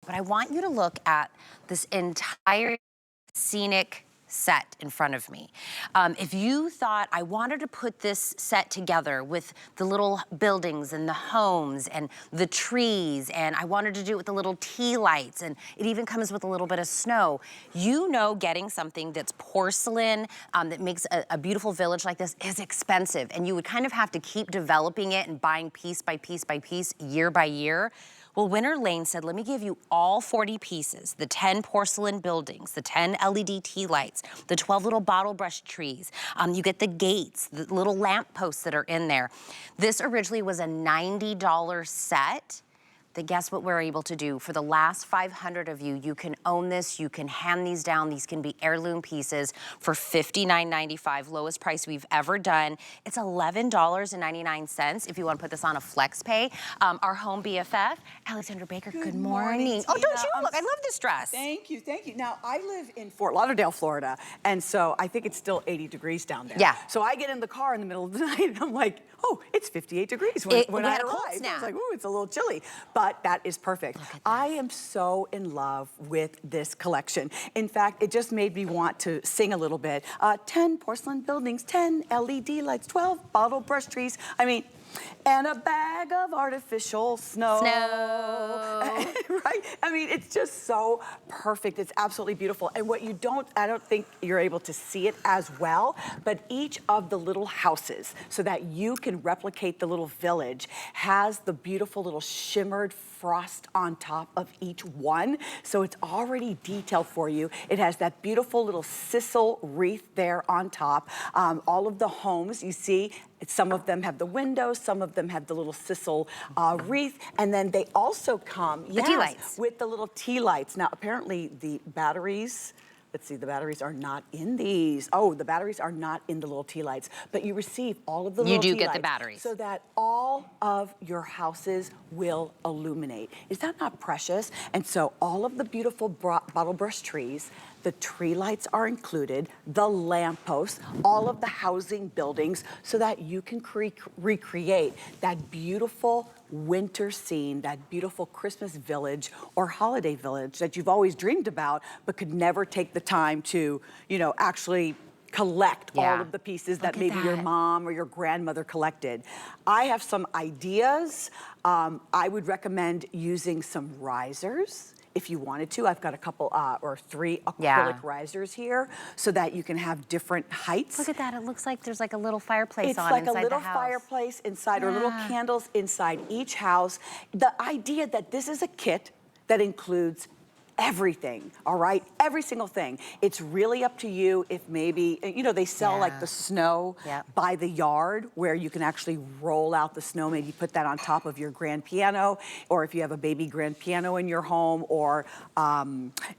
but I want you to look at this entire scenic set in front of me. If you thought I wanted to put this set together with the little buildings and the homes and the trees, and I wanted to do it with the little tea lights, and it even comes with a little bit of snow, you know getting something that's porcelain, that makes a beautiful village like this is expensive, and you would kind of have to keep developing it and buying piece by piece by piece, year by year. Well, Winter Lane said, let me give you all 40 pieces, the 10 porcelain buildings, the 10 LED tea lights, the 12 little bottle brush trees. You get the gates, the little lampposts that are in there. This originally was a $90 set. Then guess what we're able to do? For the last 500 of you, you can own this, you can hand these down. These can be heirloom pieces for $59.95, lowest price we've ever done. It's $11.99 if you want to put this on a flex pay. Our home BFF, Alexandra Baker, good morning. Oh, don't you look, I love this dress. Thank you, thank you. Now, I live in Fort Lauderdale, Florida, and so I think it's still 80 degrees down there. Yeah. So I get in the car in the middle of the night, and I'm like, oh, it's 58 degrees when I arrived. I was like, ooh, it's a little chilly. But that is perfect. I am so in love with this collection. In fact, it just made me want to sing a little bit. 10 porcelain buildings, 10 LED lights, 12 bottle brush trees. I mean, and a bag of artificial snow. Right? I mean, it's just so perfect. It's absolutely beautiful. And what you I don't think you're able to see it as well, but each of the little houses, so that you can replicate the little village, has the beautiful little shimmered frost on top of each one. So it's already detailed for you. It has that beautiful little sisal wreath there on top. All of the homes, you see, some of them have the windows, some of them have the little sisal wreath, and then they also come tea lights. With the little tea lights. Now, apparently the batteries, let's see, the batteries are not in these. Oh, the batteries are not in the little tea lights, but you receive all of the little tea lights. You do get the batteries. So that all of your houses will illuminate. Is that not precious? And so all of the beautiful bottle brush trees, the tree lights are included, the lampposts, all of the housing buildings, so that you can recreate that beautiful winter scene, that beautiful Christmas village or holiday village that you've always dreamed about, but could never take the time to, you know, actually collect all of the pieces that maybe your mom or your grandmother collected. I have some ideas. I would recommend using some risers. If you wanted to, I've got a couple or 3 acrylic risers here so that you can have different heights. Look at that, it looks like there's like a little fireplace it's on like inside the house. It's like a little fireplace inside or little candles inside each house. The idea that this is a kit that includes everything, all right? Every single thing. It's really up to you if maybe, you know, they sell like the snow by the yard where you can actually roll out the snow, maybe put that on top of your grand piano, or if you have a baby grand piano in your home, or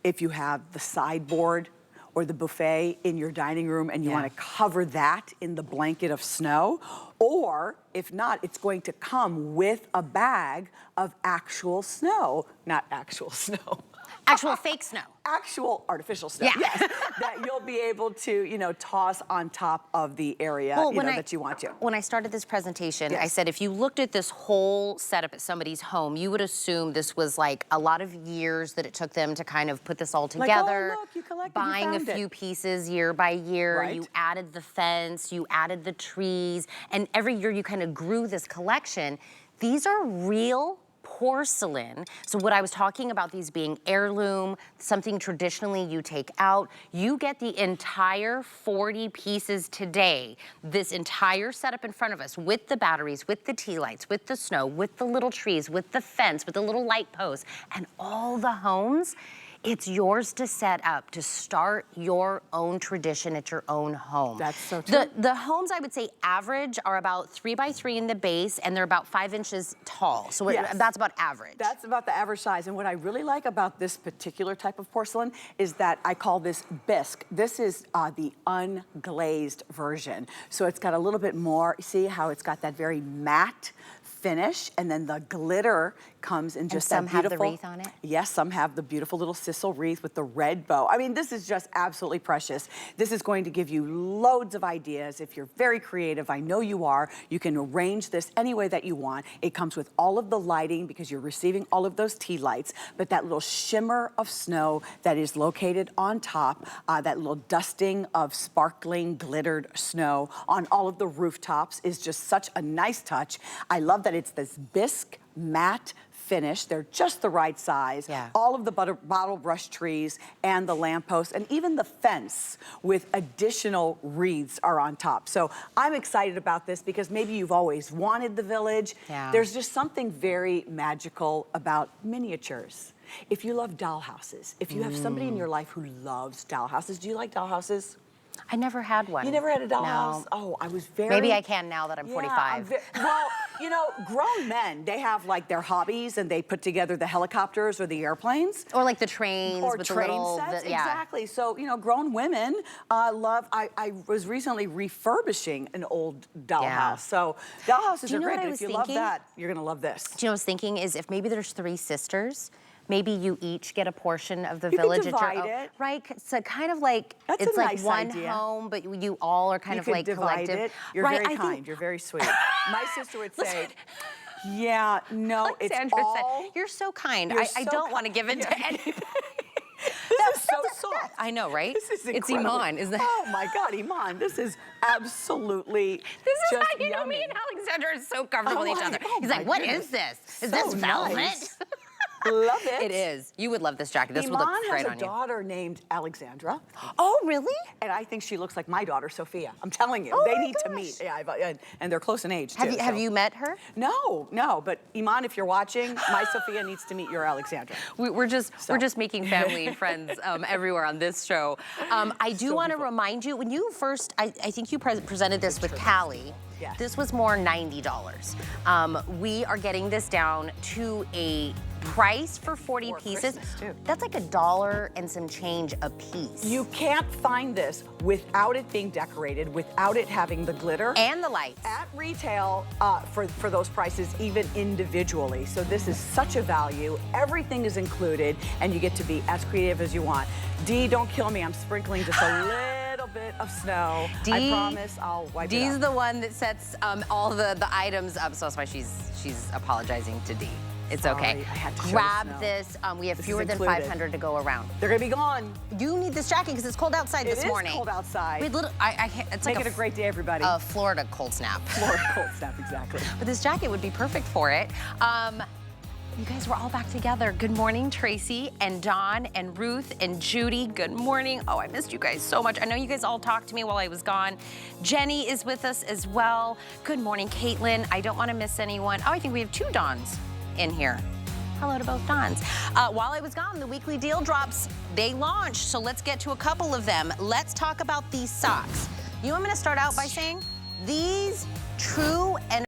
if you have the sideboard or the buffet in your dining room and you want to cover that in the blanket of snow. Or if not, it's going to come with a bag of actual snow, not actual snow. Actual fake snow. Actual artificial snow, yes, that you'll be able to, you know, toss on top of the area that you want to. When I started this presentation, I said if you looked at this whole setup at somebody's home, you would assume this was like a lot of years that it took them to kind of put this all together. Like, oh, look, you collected, buying a few pieces year by year. You added the fence, you added the trees, and every year you kind of grew this collection. These are real porcelain. So what I was talking about, these being heirloom, something traditionally you take out, you get the entire 40 pieces today. This entire setup in front of us with the batteries, with the tea lights, with the snow, with the little trees, with the fence, with the little light posts, and all the homes. It's yours to set up, to start your own tradition at your own home. That's so true. The homes, I would say, average are about 3 by 3 in the base, and they're about 5 inches tall. So that's about average. That's about the average size. And what I really like about this particular type of porcelain is that I call this bisque. This is the unglazed version. So it's got a little bit more, see how it's got that very matte finish, and then the glitter comes in just that beautiful. Some have the wreath on it? Yes, some have the beautiful little sisal wreath with the red bow. I mean, this is just absolutely precious. This is going to give you loads of ideas. If you're very creative, I know you are, you can arrange this any way that you want. It comes with all of the lighting because you're receiving all of those tea lights, but that little shimmer of snow that is located on top, that little dusting of sparkling glittered snow on all of the rooftops is just such a nice touch. I love that it's this bisque matte finish. They're just the right size. Yeah. All of the bottle brush trees and the lampposts and even the fence with additional wreaths are on top. So I'm excited about this because maybe you've always wanted the village. Yeah. There's just something very magical about miniatures. If you love doll houses, if you have somebody in your life who loves doll houses, do you like doll houses? I never had one. You never had a doll No. house? Oh, I was very... Maybe I can now that I'm Yeah, 45. well, you know, grown men, they have like their hobbies and they put together the helicopters or the airplanes. Or like the trains Or with train the little... sets, yeah. exactly. So, you know, grown women love... I was recently refurbishing an old doll house. So doll houses are know great, what I but was if you love thinking? that, you're gonna love this. Do you know what I was thinking is if maybe there's 3 sisters, maybe you each get a portion of the You can village divide at your it. Right? So kind of like That's it's a like nice one idea. home, but you all are kind You of could like divide collective. it. You're right, very I kind. think You're very sweet. My sister would say, yeah, no, it's Sandra all... said, "You're so kind. You're I so don't want to give it to Yeah. anybody." This is so soft. I know, right? This is It's incredible. Iman, is that? Oh my God, Iman, this is absolutely This is just how you know yummy. me and Alexander are so comfortable with each other. Oh He's my like, "What goodness. is this? Is So this velvet?" nice. Love it. It is. You would love this jacket. This would look Iman great has on a you. daughter named Alexandra, Oh, really? and I think she looks like my daughter, Sophia. I'm telling you, Oh they my need to gosh. meet. Yeah, and they're close in age, Have too. you have so. you met her? No, but Iman, if you're watching, my Sophia needs to meet your Alexandra. We're just making family and friends everywhere on this show. I do So want to beautiful. remind you, when you first, I think you presented this with Callie. Yes. This was more $90. We are getting this down to a price for 40 For pieces. Christmas, too. That's like $1 and some change a piece. You can't find this without it being decorated, without it having the glitter. And the lights. At retail, for those prices, even individually. So this is such a value. Everything is included, and you get to be as creative as you want. Dee, don't kill me. I'm sprinkling just a little bit of snow. I Dee- promise I'll wipe it Dee's up. the one that sets all the items up, so that's why she's apologizing to Dee. It's Sorry, okay. I had to show Grab the snow. this. We have This is fewer than included. 500 to go around. They're gonna be gone. You need this jacket because it's cold outside this morning. It is cold outside. We had it's Make like it a great day, everybody. a Florida cold snap. Florida cold snap, exactly. But this jacket would be perfect for it. You guys were all back together. Good morning, Tracy and Dawn and Ruth and Judy. Good morning. Oh, I missed you guys so much. I know you guys all talked to me while I was gone. Jenny is with us as well. Good morning, Caitlin. I don't want to miss anyone. Oh, I think we have 2 Dawns in here. Hello to both Dawns. While I was gone, the weekly deal drops, they launched. So let's get to a couple of them. Let's talk about these socks. You know what I'm going to start out by saying? These true and